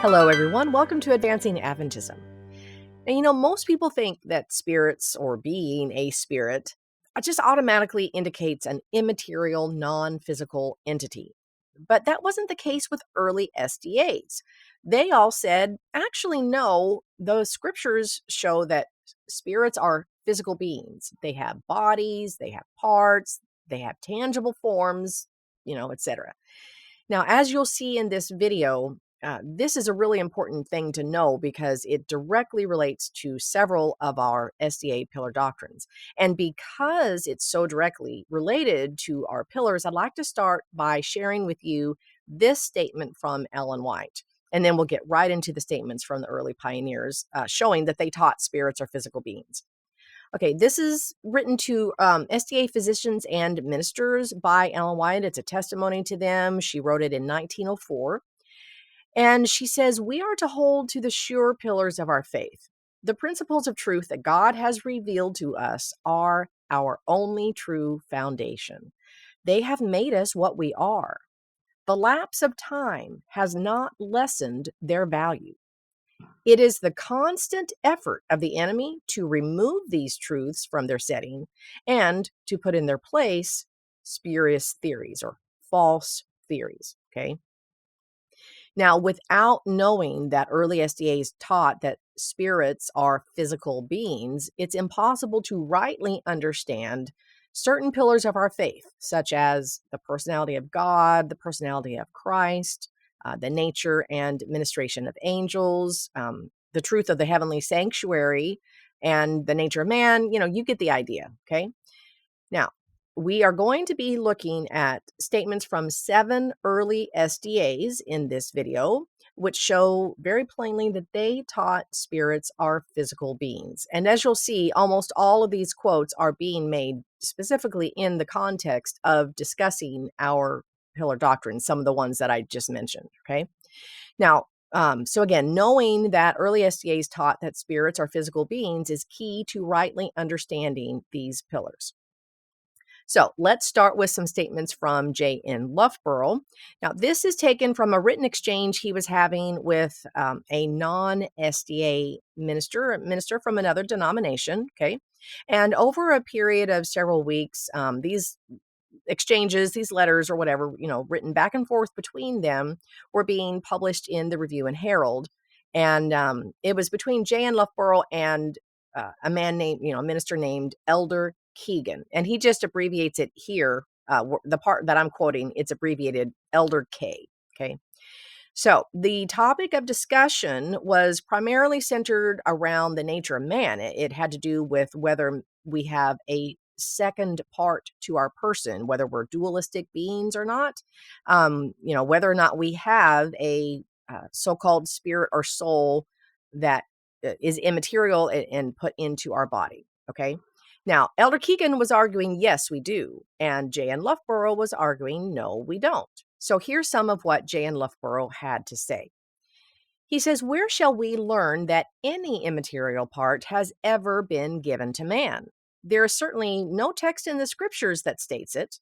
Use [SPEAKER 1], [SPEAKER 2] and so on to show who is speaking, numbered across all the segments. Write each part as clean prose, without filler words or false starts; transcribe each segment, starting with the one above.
[SPEAKER 1] Hello, everyone. Welcome to Advancing Adventism. Now, most people think that spirits or being a spirit just automatically indicates an immaterial, non physical entity. But that wasn't the case with early SDAs. They all said, actually, no, the scriptures show that spirits are physical beings. They have bodies, they have parts, they have tangible forms, etc. Now, as you'll see in this video, this is a really important thing to know because it directly relates to several of our SDA pillar doctrines. And because it's so directly related to our pillars, I'd like to start by sharing with you this statement from Ellen White. And then we'll get right into the statements from the early pioneers, showing that they taught spirits are physical beings. Okay, this is written to SDA physicians and ministers by Ellen White. It's a testimony to them. She wrote it in 1904. And she says, we are to hold to the sure pillars of our faith. The principles of truth that God has revealed to us are our only true foundation. They have made us what we are. The lapse of time has not lessened their value. It is the constant effort of the enemy to remove these truths from their setting and to put in their place spurious theories or false theories. Okay. Now, without knowing that early SDAs taught that spirits are physical beings, it's impossible to rightly understand certain pillars of our faith, such as the personality of God, the personality of Christ, the nature and ministration of angels, the truth of the heavenly sanctuary, and the nature of man. You get the idea, okay? Now, we are going to be looking at statements from 7 early SDAs in this video, which show very plainly that they taught spirits are physical beings. And as you'll see, almost all of these quotes are being made specifically in the context of discussing our pillar doctrines, some of the ones that I just mentioned, okay? Now, so again, knowing that early SDAs taught that spirits are physical beings is key to rightly understanding these pillars. So let's start with some statements from J. N. Loughborough. Now, this is taken from a written exchange he was having with a non-SDA minister from another denomination, okay? And over a period of several weeks, these exchanges, these letters or whatever, written back and forth between them were being published in the Review and Herald. And it was between J. N. Loughborough and a man named, a minister named Elder Keegan, and he just abbreviates it here. The part that I'm quoting, it's abbreviated Elder K. Okay. So the topic of discussion was primarily centered around the nature of man. It had to do with whether we have a second part to our person, whether we're dualistic beings or not, whether or not we have a so-called spirit or soul that is immaterial and put into our body. Okay. Now, Elder Keegan was arguing, yes, we do. And J. N. Loughborough was arguing, no, we don't. So here's some of what J. N. Loughborough had to say. He says, where shall we learn that any immaterial part has ever been given to man? There is certainly no text in the scriptures that states it.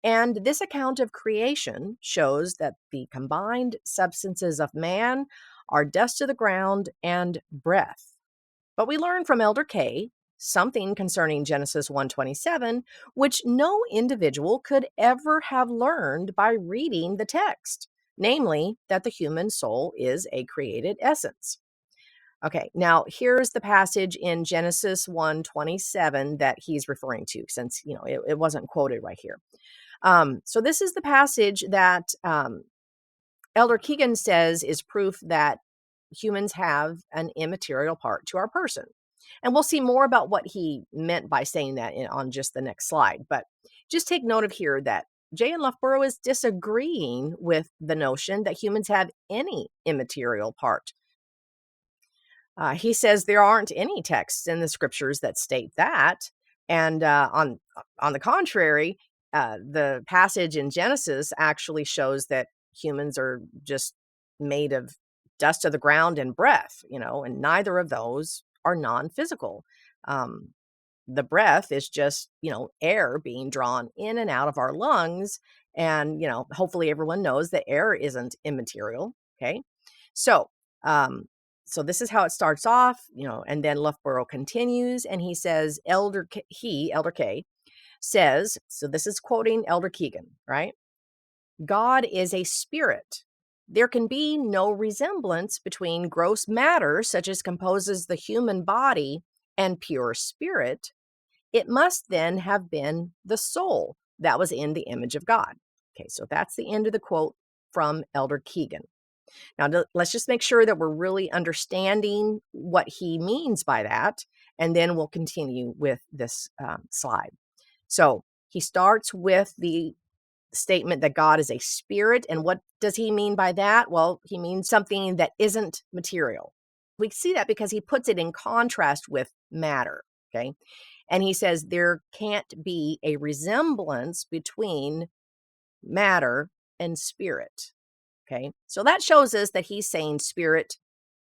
[SPEAKER 1] And this account of creation shows that the combined substances of man are dust of the ground and breath. But we learn from Elder K something concerning Genesis 1:27, which no individual could ever have learned by reading the text, namely that the human soul is a created essence. Okay, now here's the passage in Genesis 1:27 that he's referring to, since it wasn't quoted right here. So this is the passage that Elder Keegan says is proof that humans have an immaterial part to our person. And we'll see more about what he meant by saying that on just the next slide. But just take note of here that J. N. Loughborough is disagreeing with the notion that humans have any immaterial part. He says there aren't any texts in the scriptures that state that. And on the contrary, the passage in Genesis actually shows that humans are just made of dust of the ground and breath, and neither of those are non-physical. The breath is just, air being drawn in and out of our lungs. And, hopefully everyone knows that air isn't immaterial. Okay. So Um, so this is how it starts off, and then Loughborough continues, and he says, Elder K, says, so this is quoting Elder Keegan, right? God is a spirit. There can be no resemblance between gross matter, such as composes the human body, and pure spirit. It must then have been the soul that was in the image of God. Okay, so that's the end of the quote from Elder Keegan. Now, let's just make sure that we're really understanding what he means by that, and then we'll continue with this slide. So he starts with the statement that God is a spirit. And what does he mean by that? Well, he means something that isn't material. We see that because he puts it in contrast with matter. Okay. And he says there can't be a resemblance between matter and spirit. Okay. So that shows us that he's saying spirit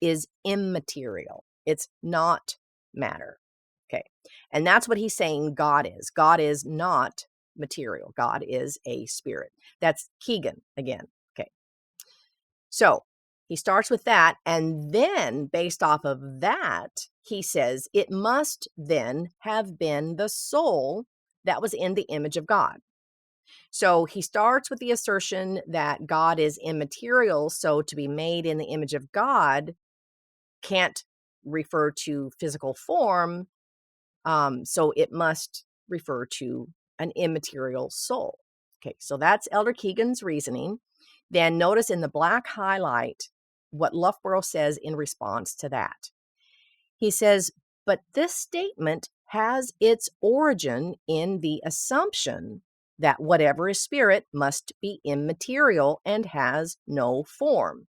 [SPEAKER 1] is immaterial. It's not matter. Okay. And that's what he's saying God is. God is not material. God is a spirit. That's Keegan again. Okay. So he starts with that. And then based off of that, he says it must then have been the soul that was in the image of God. So he starts with the assertion that God is immaterial. So to be made in the image of God can't refer to physical form. So it must refer to an immaterial soul. Okay, so that's Elder Keegan's reasoning. Then notice in the black highlight what Loughborough says in response to that. He says, but this statement has its origin in the assumption that whatever is spirit must be immaterial and has no form.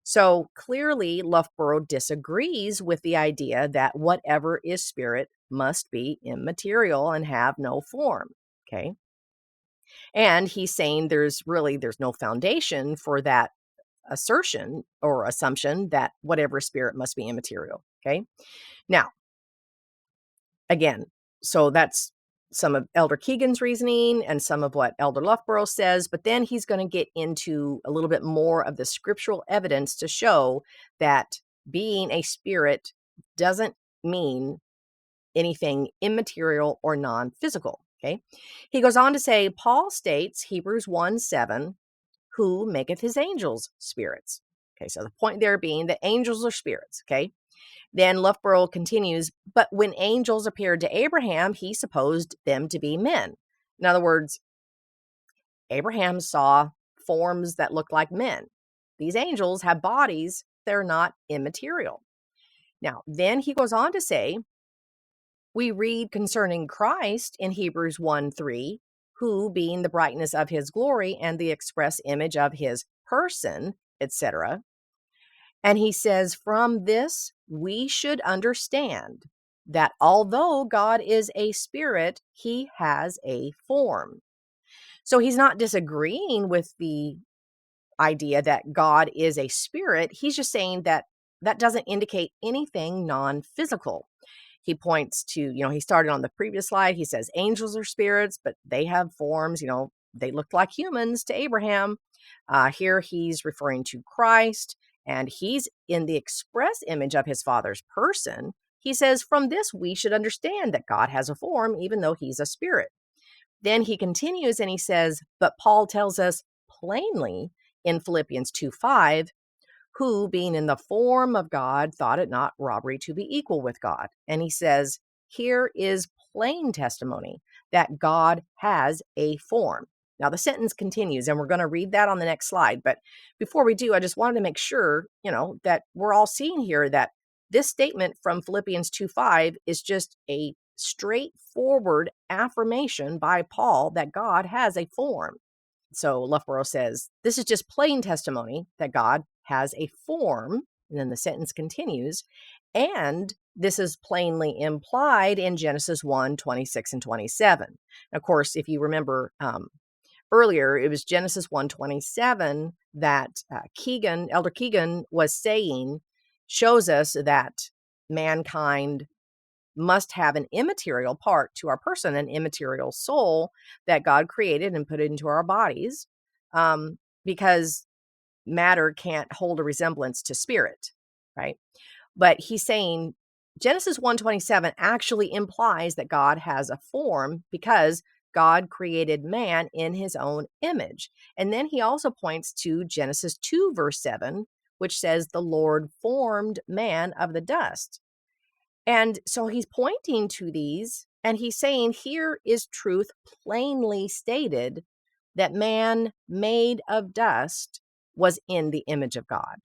[SPEAKER 1] So clearly, Loughborough disagrees with the idea that whatever is spirit must be immaterial and have no form. Okay. And he's saying there's no foundation for that assertion or assumption that whatever spirit must be immaterial. Okay. Now, again, so that's some of Elder Keegan's reasoning and some of what Elder Loughborough says, but then he's going to get into a little bit more of the scriptural evidence to show that being a spirit doesn't mean anything immaterial or non-physical. Okay. He goes on to say, Paul states, Hebrews 1:7, who maketh his angels spirits. Okay. So the point there being that angels are spirits. Okay. Then Loughborough continues, but when angels appeared to Abraham, he supposed them to be men. In other words, Abraham saw forms that looked like men. These angels have bodies, they're not immaterial. Now, then he goes on to say, we read concerning Christ in Hebrews 1:3, who being the brightness of his glory and the express image of his person, etc. And he says, from this, we should understand that although God is a spirit, he has a form. So he's not disagreeing with the idea that God is a spirit. He's just saying that that doesn't indicate anything non-physical. He points to, he started on the previous slide. He says angels are spirits, but they have forms, they look like humans to Abraham. Here he's referring to Christ, and he's in the express image of his Father's person. He says, from this, we should understand that God has a form, even though he's a spirit. Then he continues and he says, but Paul tells us plainly in Philippians 2:5, who being in the form of God thought it not robbery to be equal with God. And he says, here is plain testimony that God has a form. Now the sentence continues, and we're going to read that on the next slide. But before we do, I just wanted to make sure, that we're all seeing here that this statement from Philippians 2:5 is just a straightforward affirmation by Paul that God has a form. So Loughborough says, this is just plain testimony that God has a form. And then the sentence continues. And this is plainly implied in Genesis 1:26 and 27. And of course, if you remember earlier, it was Genesis 1:27 that Elder Keegan was saying, shows us that mankind must have an immaterial part to our person, an immaterial soul that God created and put into our bodies, because matter can't hold a resemblance to spirit, right? But he's saying Genesis 1:27 actually implies that God has a form because God created man in his own image. And then he also points to Genesis 2, verse 7, which says the Lord formed man of the dust. And so he's pointing to these and he's saying here is truth plainly stated that man made of dust was in the image of God.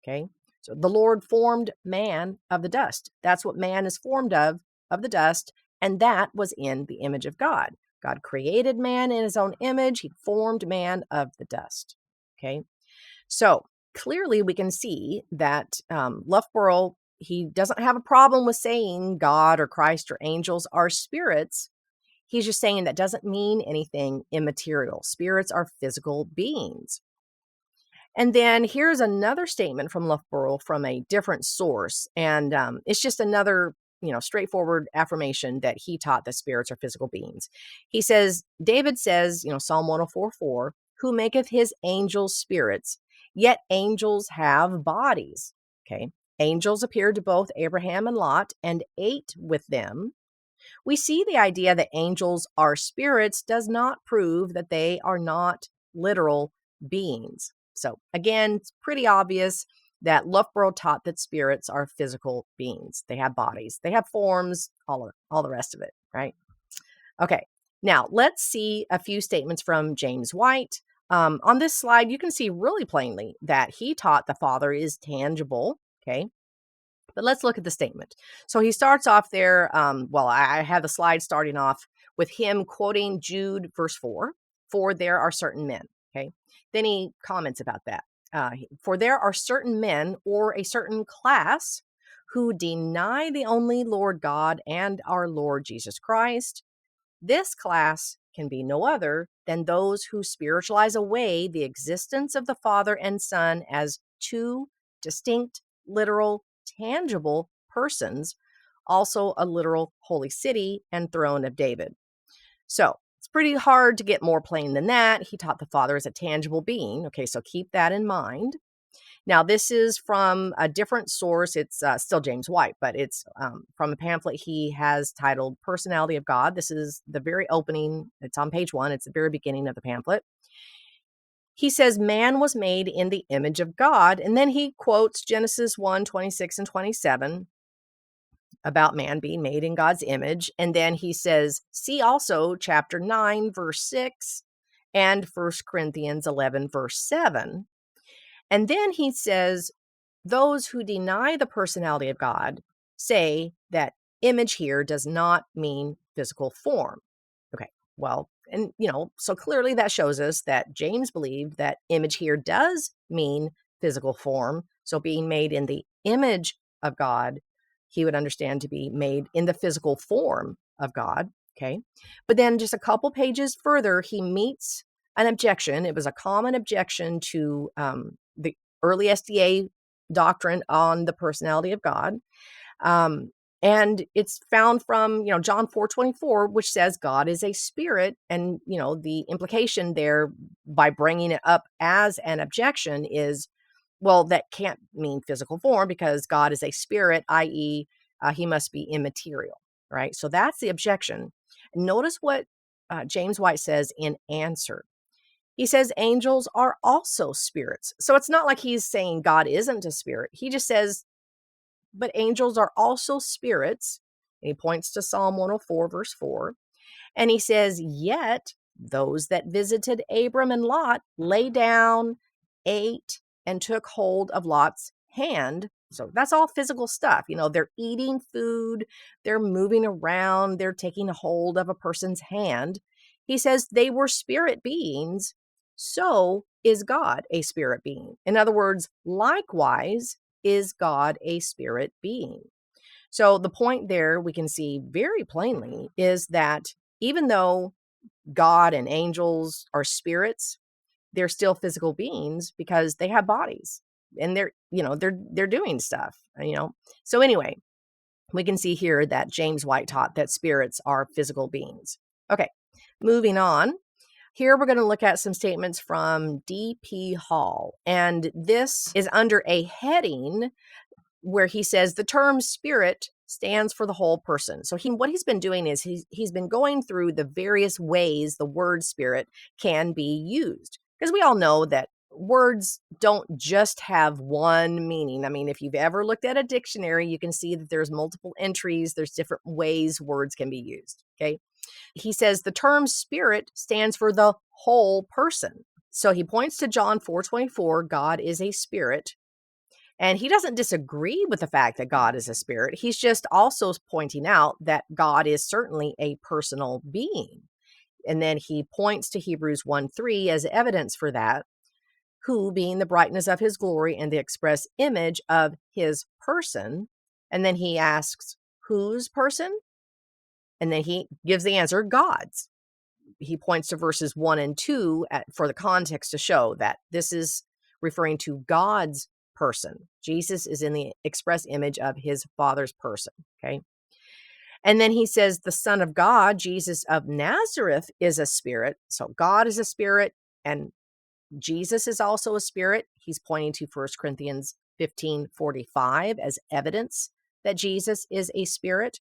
[SPEAKER 1] Okay. So the Lord formed man of the dust. That's what man is formed of the dust. And that was in the image of God. God created man in his own image. He formed man of the dust. Okay. So clearly we can see that Loughborough, he doesn't have a problem with saying God or Christ or angels are spirits. He's just saying that doesn't mean anything immaterial. Spirits are physical beings. And then here's another statement from Loughborough from a different source. And it's just another, straightforward affirmation that he taught that spirits are physical beings. He says, David says, Psalm 104:4, who maketh his angels spirits, yet angels have bodies. Okay. Angels appeared to both Abraham and Lot and ate with them. We see the idea that angels are spirits does not prove that they are not literal beings. So again, it's pretty obvious that Loughborough taught that spirits are physical beings. They have bodies, they have forms, all the rest of it, right? Okay, now let's see a few statements from James White. On this slide, you can see really plainly that he taught the Father is tangible, okay? But let's look at the statement. So he starts off there. I have the slide starting off with him quoting Jude verse 4, for there are certain men. Okay. Then he comments about that. For there are certain men or a certain class who deny the only Lord God and our Lord Jesus Christ. This class can be no other than those who spiritualize away the existence of the Father and Son as two distinct, literal, tangible persons, also a literal holy city and throne of David. So it's pretty hard to get more plain than that. He taught the Father as a tangible being. Okay, so keep that in mind. Now, this is from a different source. It's still James White, but it's from a pamphlet he has titled Personality of God. This is the very opening. It's on page 1. It's the very beginning of the pamphlet. He says man was made in the image of God. And then he quotes Genesis 1:26 and 27 about man being made in God's image. And then he says, see also chapter 9, verse 6 and 1 Corinthians 11, verse 7. And then he says, those who deny the personality of God say that image here does not mean physical form. Okay, well, and so clearly that shows us that James believed that image here does mean physical form. So being made in the image of God, he would understand to be made in the physical form of God. Okay, but then just a couple pages further, he meets an objection. It was a common objection to the early SDA doctrine on the personality of God. And it's found from, John 4:24, which says God is a spirit. And, the implication there by bringing it up as an objection is, well, that can't mean physical form because God is a spirit, i.e., he must be immaterial, right? So that's the objection. Notice what James White says in answer. He says angels are also spirits. So it's not like he's saying God isn't a spirit. He just says, but angels are also spirits. And he points to Psalm 104, verse 4. And he says, yet those that visited Abram and Lot lay down, ate, and took hold of Lot's hand. So that's all physical stuff. They're eating food, they're moving around, they're taking hold of a person's hand. He says they were spirit beings. So is God a spirit being? In other words, likewise, is God a spirit being? So the point there we can see very plainly is that even though God and angels are spirits, they're still physical beings because they have bodies and they're doing stuff, So anyway, we can see here that James White taught that spirits are physical beings. Okay, moving on. Here we're going to look at some statements from D.P. Hall, and this is under a heading where he says the term spirit stands for the whole person. So what he's been doing is he's been going through the various ways the word spirit can be used, because we all know that words don't just have one meaning. I mean, if you've ever looked at a dictionary, you can see that there's multiple entries, there's different ways words can be used. Okay. He says the term spirit stands for the whole person. So he points to John 4:24, God is a spirit. And he doesn't disagree with the fact that God is a spirit. He's just also pointing out that God is certainly a personal being. And then he points to Hebrews 1:3 as evidence for that, who, being the brightness of his glory and the express image of his person. And then he asks, whose person? And then he gives the answer, God's. He points to verses 1 and 2 for the context to show that this is referring to God's person. Jesus is in the express image of his Father's person. Okay. And then he says the Son of God, Jesus of Nazareth, is a spirit. So God is a spirit and Jesus is also a spirit. He's pointing to 1 Corinthians 15:45 as evidence that Jesus is a spirit.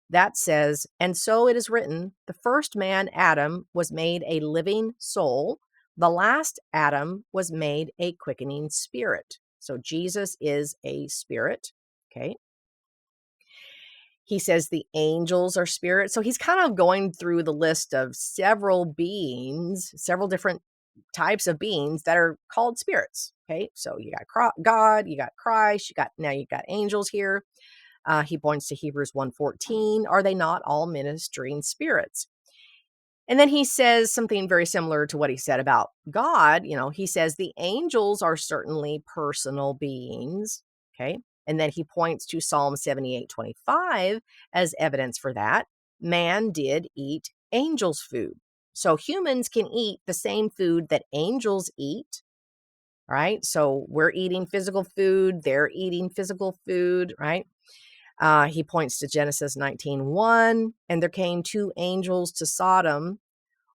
[SPEAKER 1] That says, and so it is written, the first man, Adam, was made a living soul. The last Adam was made a quickening spirit. So Jesus is a spirit. Okay. He says the angels are spirits. So he's kind of going through the list of several beings, several different types of beings that are called spirits. Okay. So you got God, you got Christ, you got angels here. He points to Hebrews 1:14. Are they not all ministering spirits? And then he says something very similar to what he said about God. He says the angels are certainly personal beings. Okay. And then he points to Psalm 78:25 as evidence for that. Man did eat angels' food. So humans can eat the same food that angels eat. Right. So we're eating physical food. They're eating physical food. Right. He points to Genesis 19:1, and there came two angels to Sodom.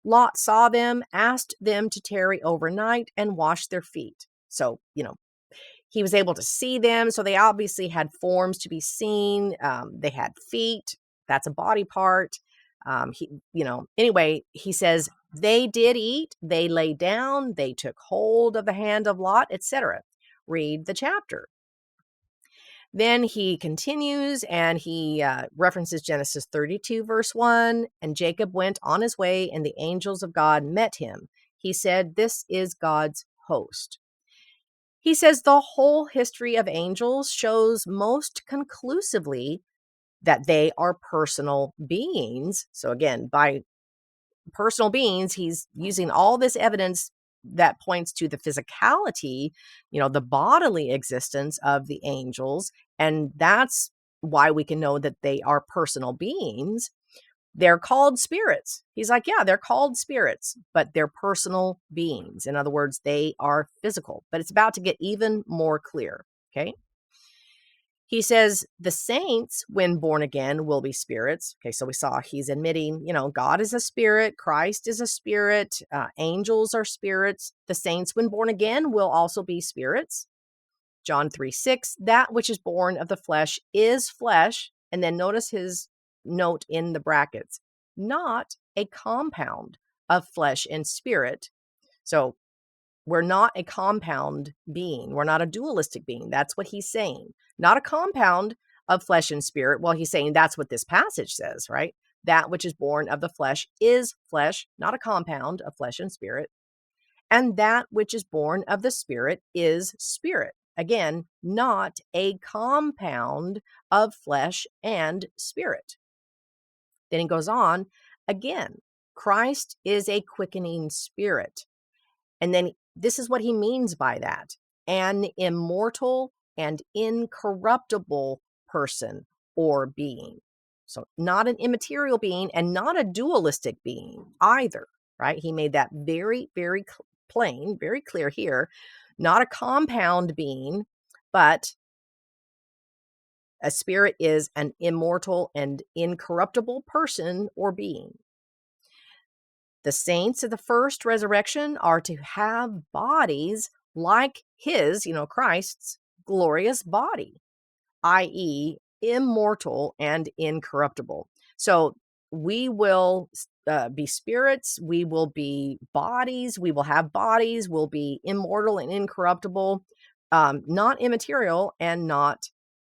[SPEAKER 1] Lot saw them, asked them to tarry overnight, and wash their feet. So, he was able to see them. So they obviously had forms to be seen. They had feet. That's a body part. Anyway, he says they did eat, they lay down, they took hold of the hand of Lot, etc. Read the chapter. Then he continues and he references Genesis 32, verse 1. And Jacob went on his way, and the angels of God met him. He said, this is God's host. He says the whole history of angels shows most conclusively that they are personal beings. So again, by personal beings, he's using all this evidence that points to the physicality, the bodily existence of the angels. And that's why we can know that they are personal beings. They're called spirits. He's like, yeah, they're called spirits, but they're personal beings. In other words, they are physical, but it's about to get even more clear. Okay. He says the saints, when born again, will be spirits. Okay, so we saw he's admitting, God is a spirit, Christ is a spirit, angels are spirits. The saints, when born again, will also be spirits. John 3:6, that which is born of the flesh is flesh. And then notice his note in the brackets, not a compound of flesh and spirit. So we're not a compound being. We're not a dualistic being. That's what he's saying. Not a compound of flesh and spirit. Well, he's saying that's what this passage says, right? That which is born of the flesh is flesh, not a compound of flesh and spirit. And that which is born of the spirit is spirit. Again, not a compound of flesh and spirit. Then he goes on, again, Christ is a quickening spirit. And then this is what he means by that: an immortal and incorruptible person or being. So not an immaterial being and not a dualistic being either, right? He made that very, very plain, very clear here. Not a compound being, but a spirit is an immortal and incorruptible person or being. The saints of the first resurrection are to have bodies like his, Christ's glorious body, i.e., immortal and incorruptible. So we will be spirits, we will be bodies, we will have bodies, we'll be immortal and incorruptible, not immaterial and not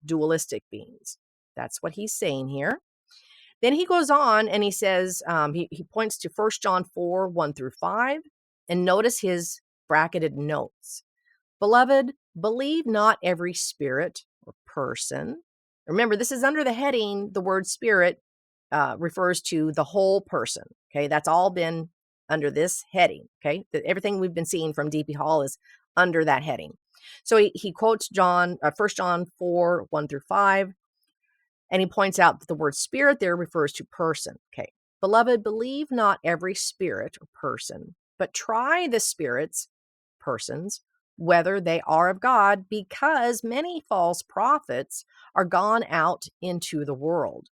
[SPEAKER 1] dualistic beings. That's what he's saying here. Then he goes on and he says, he points to 1 John 4, 1-5, and notice his bracketed notes. Beloved, believe not every spirit or person. Remember, this is under the heading, the word spirit refers to the whole person. Okay, that's all been under this heading. Okay, everything we've been seeing from D.P. Hall is under that heading. So he quotes 1 John 4, 1-5, and he points out that the word spirit there refers to person. Okay, beloved, believe not every spirit or person, but try the spirits, persons, whether they are of God, because many false prophets are gone out into the world.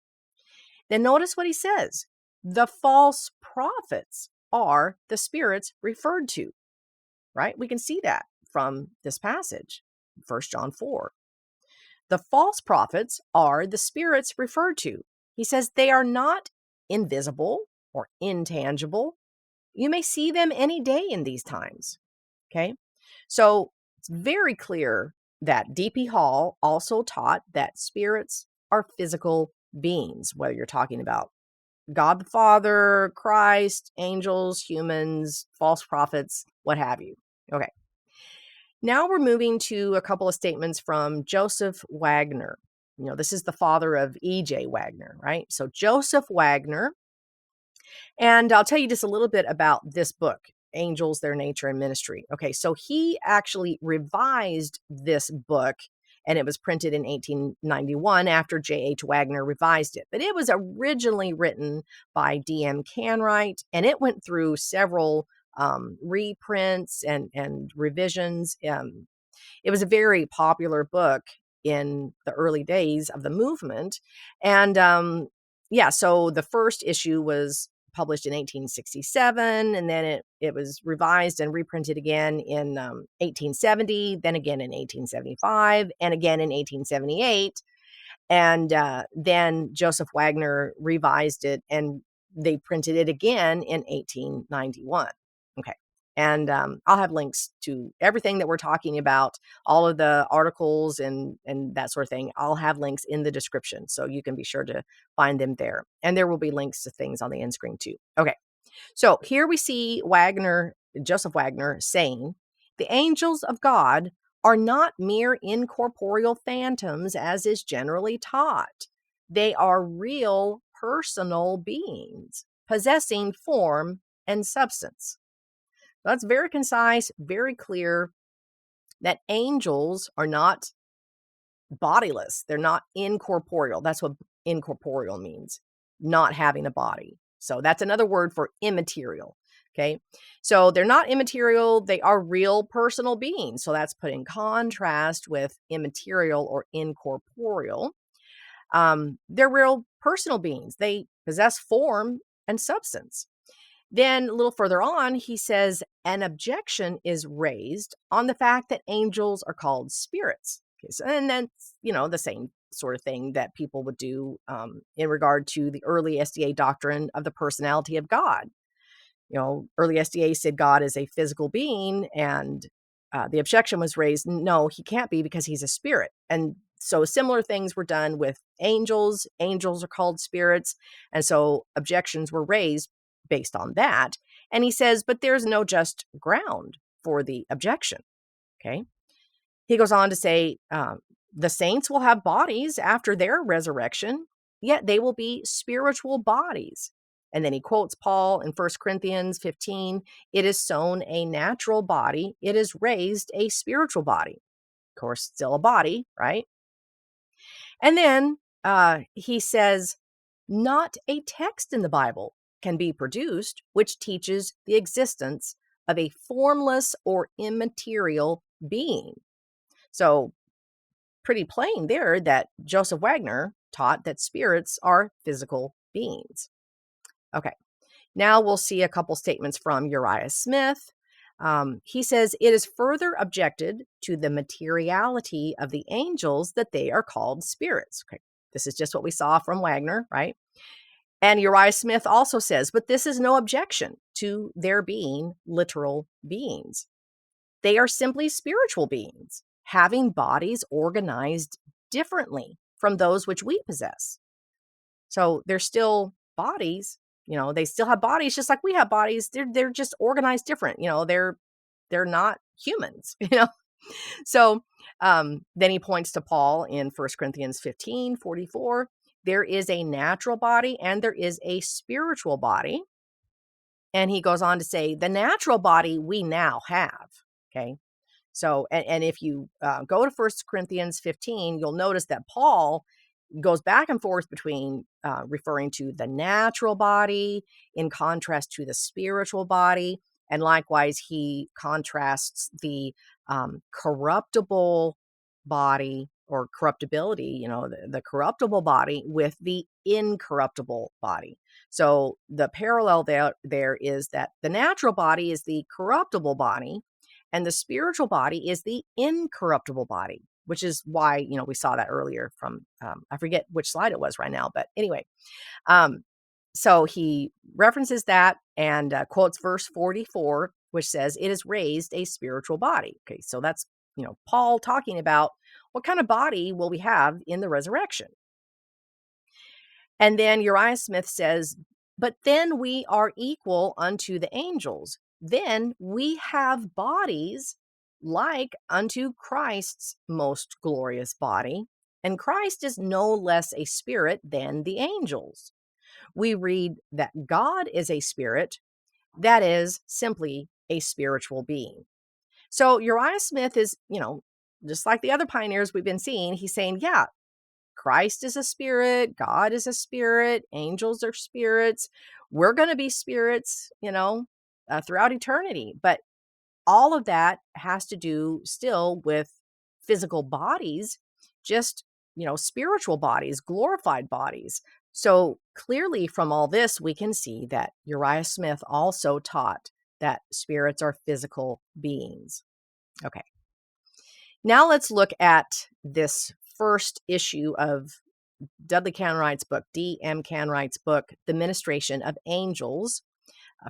[SPEAKER 1] Then notice what he says. The false prophets are the spirits referred to, right? We can see that from this passage, 1 John 4. The false prophets are the spirits referred to. He says they are not invisible or intangible. You may see them any day in these times. Okay, so it's very clear that D.P. Hall also taught that spirits are physical beings, whether you're talking about God the Father, Christ, angels, humans, false prophets, what have you. Okay. Now we're moving to a couple of statements from Joseph Waggoner. This is the father of E.J. Waggoner, right? So Joseph Waggoner, and I'll tell you just a little bit about this book, Angels, Their Nature and Ministry. Okay, so he actually revised this book, and it was printed in 1891 after J.H. Waggoner revised it. But it was originally written by D.M. Canright, and it went through several reprints and revisions. It was a very popular book in the early days of the movement. And so the first issue was published in 1867, and then it was revised and reprinted again in 1870, then again in 1875, and again in 1878. And then Joseph Waggoner revised it, and they printed it again in 1891. Okay. And I'll have links to everything that we're talking about, all of the articles and that sort of thing. I'll have links in the description, so you can be sure to find them there. And there will be links to things on the end screen too. Okay, so here we see Joseph Waggoner saying, the angels of God are not mere incorporeal phantoms as is generally taught. They are real personal beings possessing form and substance. That's very concise, very clear that angels are not bodiless. They're not incorporeal. That's what incorporeal means, not having a body. So that's another word for immaterial. Okay. So they're not immaterial. They are real personal beings. So that's put in contrast with immaterial or incorporeal. They're real personal beings. They possess form and substance. Then a little further on, he says, an objection is raised on the fact that angels are called spirits. Okay, so, and that's, the same sort of thing that people would do in regard to the early SDA doctrine of the personality of God. Early SDA said God is a physical being, and the objection was raised, no, he can't be because he's a spirit. And so similar things were done with angels. Angels are called spirits. And so objections were raised based on that. And he says, but there's no just ground for the objection. Okay. He goes on to say, the saints will have bodies after their resurrection, yet they will be spiritual bodies. And then he quotes Paul in 1 Corinthians 15, it is sown a natural body, it is raised a spiritual body. Of course, still a body, right? And then he says, not a text in the Bible can be produced which teaches the existence of a formless or immaterial being. So pretty plain there that Joseph Waggoner taught that spirits are physical beings. Okay. Now we'll see a couple statements from Uriah Smith. He says, it is further objected to the materiality of the angels that they are called spirits. Okay, this is just what we saw from Waggoner, right? And Uriah Smith also says, but this is no objection to their being literal beings. They are simply spiritual beings, having bodies organized differently from those which we possess. So they're still bodies, they still have bodies just like we have bodies. They're just organized different. They're not humans, So then he points to Paul in 1 Corinthians 15:44. There is a natural body and there is a spiritual body. And he goes on to say, the natural body we now have. Okay. So, and if you go to 1 Corinthians 15, you'll notice that Paul goes back and forth between referring to the natural body in contrast to the spiritual body. And likewise, he contrasts the corruptible body or corruptibility, the corruptible body with the incorruptible body. So the parallel there is that the natural body is the corruptible body and the spiritual body is the incorruptible body, which is why, we saw that earlier from, I forget which slide it was right now, but anyway. So he references that and quotes verse 44, which says, it is raised a spiritual body. Okay, so that's, Paul talking about what kind of body will we have in the resurrection. And then Uriah Smith says, but then we are equal unto the angels. Then we have bodies like unto Christ's most glorious body, and Christ is no less a spirit than the angels. We read that God is a spirit, that is simply a spiritual being. So Uriah Smith is, just like the other pioneers we've been seeing, he's saying, yeah, Christ is a spirit, God is a spirit, angels are spirits. We're going to be spirits, throughout eternity. But all of that has to do still with physical bodies, just, spiritual bodies, glorified bodies. So clearly from all this, we can see that Uriah Smith also taught that spirits are physical beings. Okay. Now let's look at this first issue of Dudley Canright's book, D.M. Canright's book, The Ministration of Angels,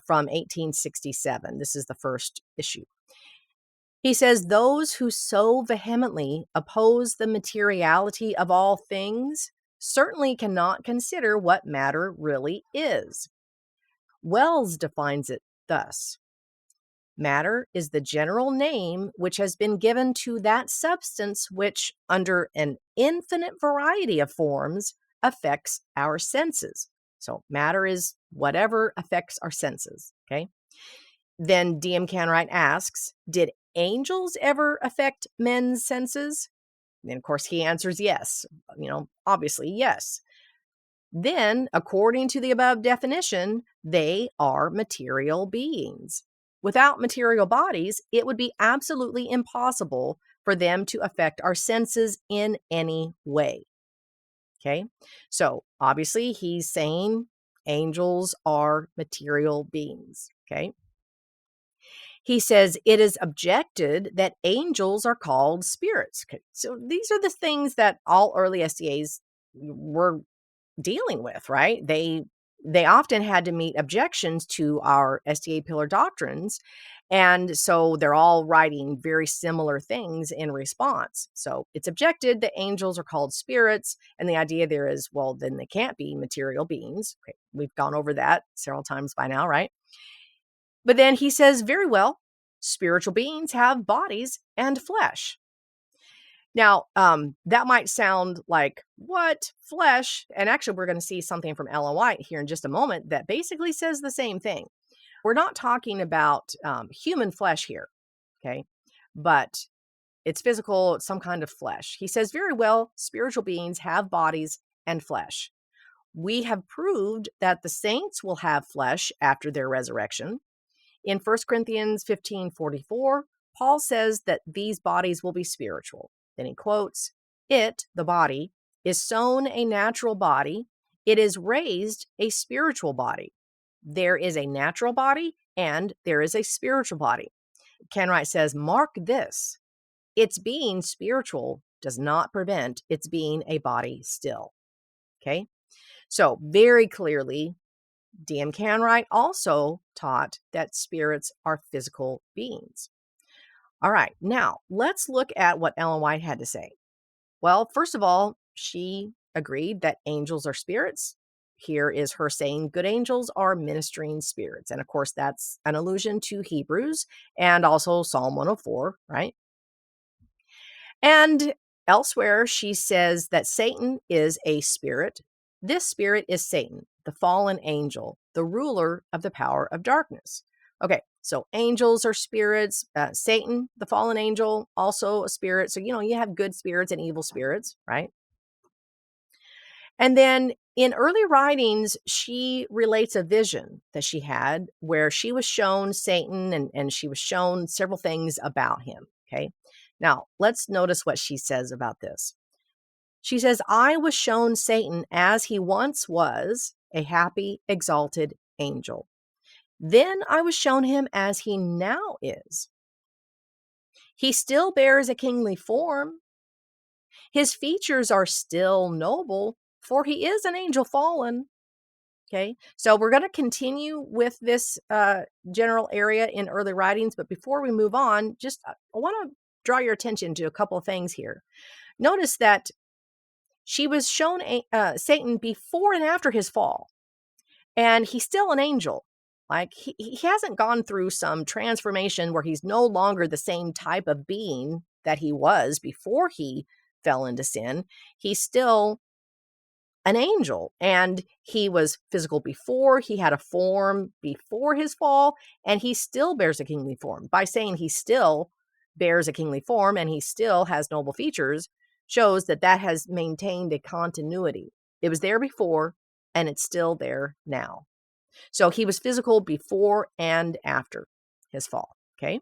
[SPEAKER 1] from 1867. This is the first issue. He says, those who so vehemently oppose the materiality of all things certainly cannot consider what matter really is. Wells defines it thus. Matter is the general name which has been given to that substance which, under an infinite variety of forms, affects our senses. So matter is whatever affects our senses, okay? Then D.M. Canright asks, did angels ever affect men's senses? And of course, he answers yes. Obviously, yes. Then, according to the above definition, they are material beings. Without material bodies, it would be absolutely impossible for them to affect our senses in any way. Okay, so obviously he's saying angels are material beings. Okay, he says it is objected that angels are called spirits. Okay, so these are the things that all early SDAs were dealing with, right? They often had to meet objections to our SDA pillar doctrines. And so they're all writing very similar things in response. So it's objected that angels are called spirits. And the idea there is, well, then they can't be material beings. Okay, we've gone over that several times by now, right? But then he says, very well, spiritual beings have bodies and flesh. Now, that might sound like, what? Flesh? And actually, we're going to see something from Ellen White here in just a moment that basically says the same thing. We're not talking about human flesh here, okay? But it's physical, it's some kind of flesh. He says, very well, spiritual beings have bodies and flesh. We have proved that the saints will have flesh after their resurrection. In 1 Corinthians 15:44, Paul says that these bodies will be spiritual. Then he quotes, it, the body, is sown a natural body. It is raised a spiritual body. There is a natural body and there is a spiritual body. Canright says, mark this. Its being spiritual does not prevent its being a body still. Okay? So very clearly, D.M. Canright also taught that spirits are physical beings. All right, now let's look at what Ellen White had to say. Well, first of all, she agreed that angels are spirits. Here is her saying good angels are ministering spirits. And of course, that's an allusion to Hebrews and also Psalm 104, right? And elsewhere, she says that Satan is a spirit. This spirit is Satan, the fallen angel, the ruler of the power of darkness. Okay, so angels are spirits. Satan, the fallen angel, also a spirit. So, you have good spirits and evil spirits, right? And then in early writings, she relates a vision that she had where she was shown Satan and she was shown several things about him. Okay. Now, let's notice what she says about this. She says, I was shown Satan as he once was, a happy, exalted angel. Then I was shown him as he now is. He still bears a kingly form. His features are still noble, for he is an angel fallen. Okay, so we're going to continue with this general area in early writings, but before we move on, I want to draw your attention to a couple of things here. Notice that she was shown Satan before and after his fall, and he's still an angel. Like he hasn't gone through some transformation where he's no longer the same type of being that he was before he fell into sin. He's still an angel, and he was physical before, he had a form before his fall, and he still bears a kingly form. By saying he still bears a kingly form and he still has noble features shows that has maintained a continuity. It was there before and it's still there now. So he was physical before and after his fall. Okay.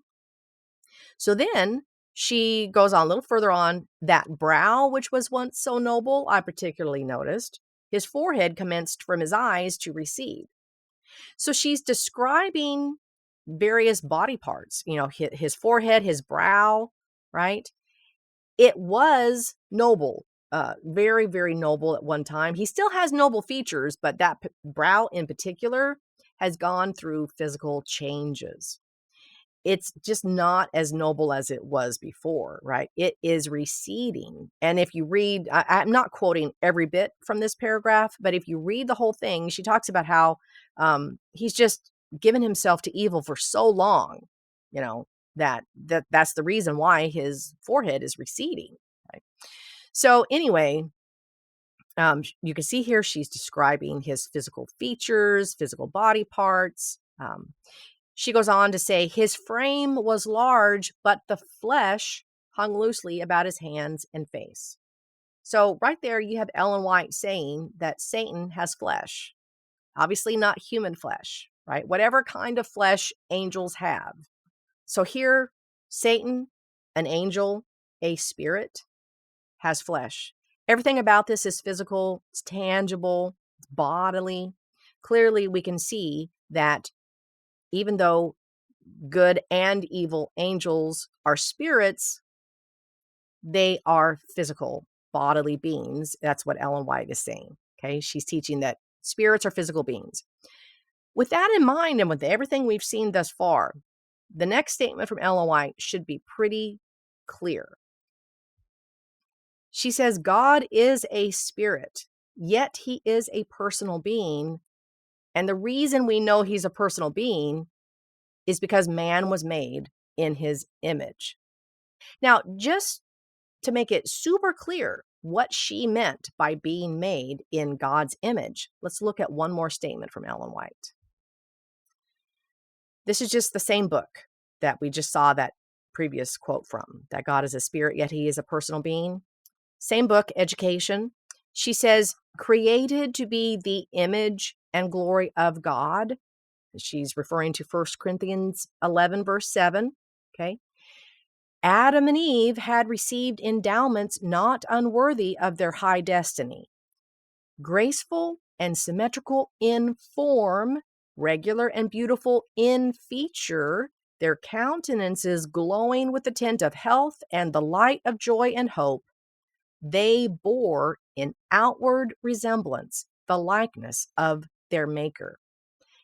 [SPEAKER 1] So then she goes on a little further on. That brow, which was once so noble, I particularly noticed. His forehead commenced from his eyes to recede. So she's describing various body parts, his forehead, his brow, right? It was noble, very, very noble at one time. He still has noble features, but that brow in particular has gone through physical changes. It's just not as noble as it was before, right? It is receding. And if you read, I'm not quoting every bit from this paragraph, but if you read the whole thing, she talks about how he's just given himself to evil for so long, that's the reason why his forehead is receding. Right? So anyway, you can see here she's describing his physical features, physical body parts. She goes on to say, his frame was large, but the flesh hung loosely about his hands and face. So right there, you have Ellen White saying that Satan has flesh, obviously not human flesh, right? Whatever kind of flesh angels have. So here, Satan, an angel, a spirit, has flesh. Everything about this is physical, it's tangible, it's bodily. Clearly, we can see that even though good and evil angels are spirits, they are physical, bodily beings. That's what Ellen White is saying. Okay, she's teaching that spirits are physical beings. With that in mind, and with everything we've seen thus far, the next statement from Ellen White should be pretty clear. She says, God is a spirit, yet he is a personal being. And the reason we know he's a personal being is because man was made in his image. Now, just to make it super clear what she meant by being made in God's image, let's look at one more statement from Ellen White. This is just the same book that we just saw that previous quote from, that God is a spirit, yet he is a personal being. Same book, Education. She says, created to be the image and glory of God. She's referring to 1 Corinthians 11, verse 7. Okay. Adam and Eve had received endowments not unworthy of their high destiny. Graceful and symmetrical in form, regular and beautiful in feature, their countenances glowing with the tint of health and the light of joy and hope, they bore in outward resemblance the likeness of their Maker.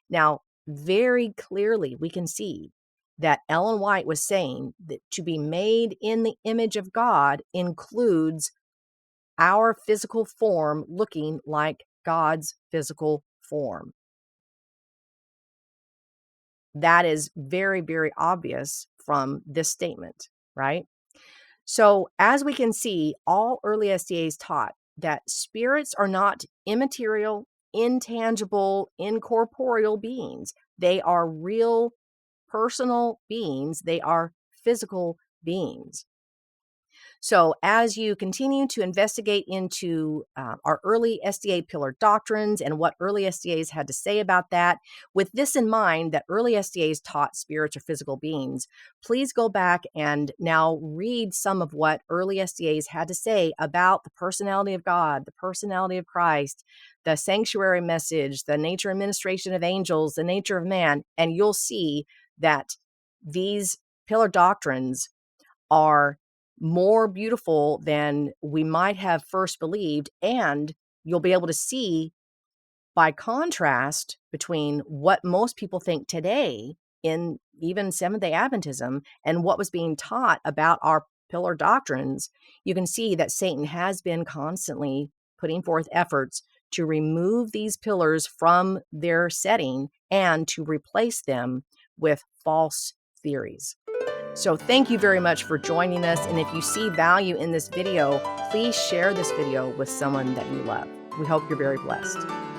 [SPEAKER 1] Now, very clearly, we can see that Ellen White was saying that to be made in the image of God includes our physical form looking like God's physical form. That is very, very obvious from this statement, right? So, as we can see, all early SDAs taught that spirits are not immaterial, intangible, incorporeal beings. They are real personal beings, they are physical beings. So, as you continue to investigate into our early SDA pillar doctrines and what early SDAs had to say about that, with this in mind that early SDAs taught spirits are physical beings, please go back and now read some of what early SDAs had to say about the personality of God, the personality of Christ, the sanctuary message, the nature and ministration of angels, the nature of man, and you'll see that these pillar doctrines are more beautiful than we might have first believed. And you'll be able to see, by contrast, between what most people think today in even Seventh-day Adventism and what was being taught about our pillar doctrines. You can see that Satan has been constantly putting forth efforts to remove these pillars from their setting and to replace them with false theories. So thank you very much for joining us. And if you see value in this video, please share this video with someone that you love. We hope you're very blessed.